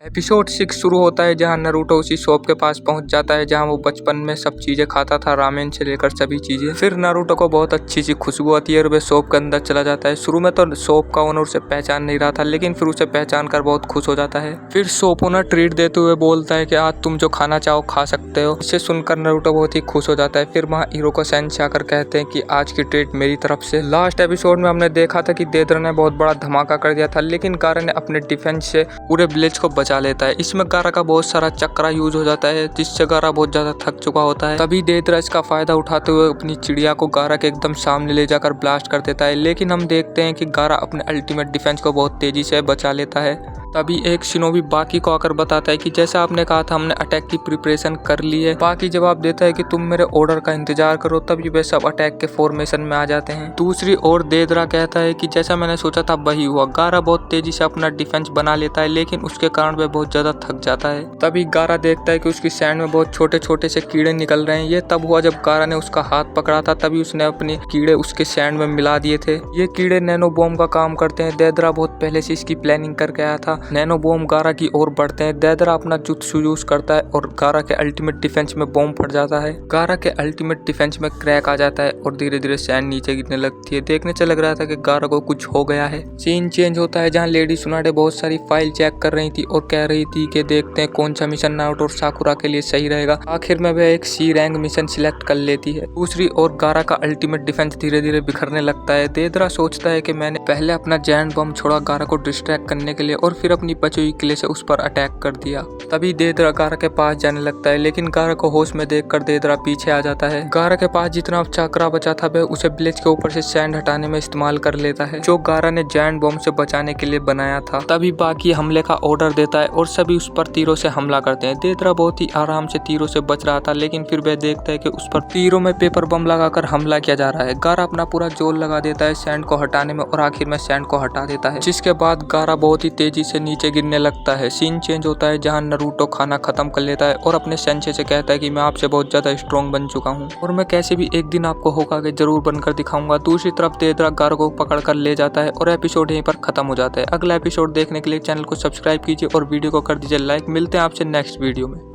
Episode 6 शुरू होता है जहां नारुतो उसी शॉप के पास पहुंच जाता है जहां वो बचपन में सब चीजें खाता था, रामेन से लेकर सभी चीजें। फिर नारुतो को बहुत अच्छी सी खुशबू आती है और वह शॉप के अंदर चला जाता है। शुरू में तो शॉप का ओनर उसे पहचान नहीं रहा था, लेकिन फिर उसे पहचान कर बहुत खुश हो जाता है। फिर शॉप ओनर ट्रीट देते हुए बोलता है कि आज तुम जो खाना चाहो खा सकते हो। इसे सुनकर नारुतो बहुत ही खुश हो जाता है। फिर वहाँ इरोको सेंसेई आकर कहते हैं कि आज की ट्रीट मेरी तरफ से। लास्ट एपिसोड में हमने देखा था कि देदरा ने बहुत बड़ा धमाका कर दिया था, लेकिन गारा ने अपने डिफेंस से पूरे विलेज को बचा लेता है। इसमें गारा का बहुत सारा चक्रा यूज हो जाता है, जिससे गारा बहुत ज्यादा थक चुका होता है। तभी देदरा इसका फायदा उठाते हुए अपनी चिड़िया को गारा के एकदम सामने ले जाकर ब्लास्ट कर देता है, लेकिन हम देखते हैं कि गारा अपने अल्टीमेट डिफेंस को बहुत तेजी से बचा लेता है। तभी एक शिनोबी बाकी को आकर बताता है कि जैसा आपने कहा था हमने अटैक की प्रिपरेशन कर ली है। बाकी जवाब देता है कि तुम मेरे ऑर्डर का इंतजार करो, तभी वे सब अटैक के फॉर्मेशन में आ जाते हैं। दूसरी ओर देदरा कहता है कि जैसा मैंने सोचा था वही हुआ। गारा बहुत तेजी से अपना डिफेंस बना लेता है, लेकिन उसके कारण वह बहुत ज्यादा थक जाता है। तभी गारा देखता है कि उसकी सैंड में बहुत छोटे छोटे से कीड़े निकल रहे हैं। ये तब हुआ जब गारा ने उसका हाथ पकड़ा था, तभी उसने अपने कीड़े उसके सैंड में मिला दिए थे। ये कीड़े नैनो बॉम्ब का काम करते हैं। देदरा बहुत पहले से इसकी प्लानिंग करके आया था। नैनो बॉम्ब गारा की ओर बढ़ते हैं। देदरा अपना जुत्सु यूज करता है और गारा के अल्टीमेट डिफेंस में बॉम्ब फट जाता है। गारा के अल्टीमेट डिफेंस में क्रैक आ जाता है और धीरे धीरे सैंड नीचे गिरने लगती है। देखने से लग रहा था कि गारा को कुछ हो गया है। सीन चेंज होता है जहाँ लेडी सुनाडे बहुत सारी फाइल चेक कर रही थी और कह रही थी कि देखते हैं कौन सा मिशन नारुतो और साकुरा के लिए सही रहेगा। आखिर में वह एक सी रैंक मिशन सिलेक्ट कर लेती है। दूसरी ओर गारा का अल्टीमेट डिफेंस धीरे धीरे बिखरने लगता है। देदरा सोचता है कि मैंने पहले अपना जायंट बम छोड़ा गारा को डिस्ट्रैक्ट करने के लिए और फिर अपनी बची हुई किले से उस पर अटैक कर दिया। तभी देदरा गारा के पास जाने लगता है, लेकिन गारा को होश में देखकर देदरा पीछे आ जाता है। गारा के पास जितना चक्रा बचा था वह उसे विलेज के ऊपर से सैंड हटाने में इस्तेमाल कर लेता है, जो गारा ने जायंट बम से बचाने के लिए बनाया था। तभी बाकी हमले का ऑर्डर देता है और सभी उस पर तीरों से हमला करते हैं। देदरा बहुत ही आराम से तीरों से बच रहा था, लेकिन फिर वह देखता है कि उस पर तीरों में पेपर बम लगाकर हमला किया जा रहा है। गारा अपना पूरा जोर लगा देता है सैंड को हटाने में और आखिर में सैंड को हटा देता है, जिसके बाद गारा बहुत ही तेजी से नीचे गिरने लगता है। सीन चेंज होता है जहां नारुतो खाना खत्म कर लेता है और अपने सेंसेई से कहता है कि मैं आपसे बहुत ज्यादा स्ट्रॉन्ग बन चुका हूं और मैं कैसे भी एक दिन आपको होकागे जरूर बनकर दिखाऊंगा। दूसरी तरफ देदरा गारा को पकड़ कर ले जाता है और एपिसोड यहीं पर खत्म हो जाता है। अगला एपिसोड देखने के लिए चैनल को सब्सक्राइब कीजिए और वीडियो को कर दीजिए लाइक। मिलते हैं आपसे नेक्स्ट वीडियो में।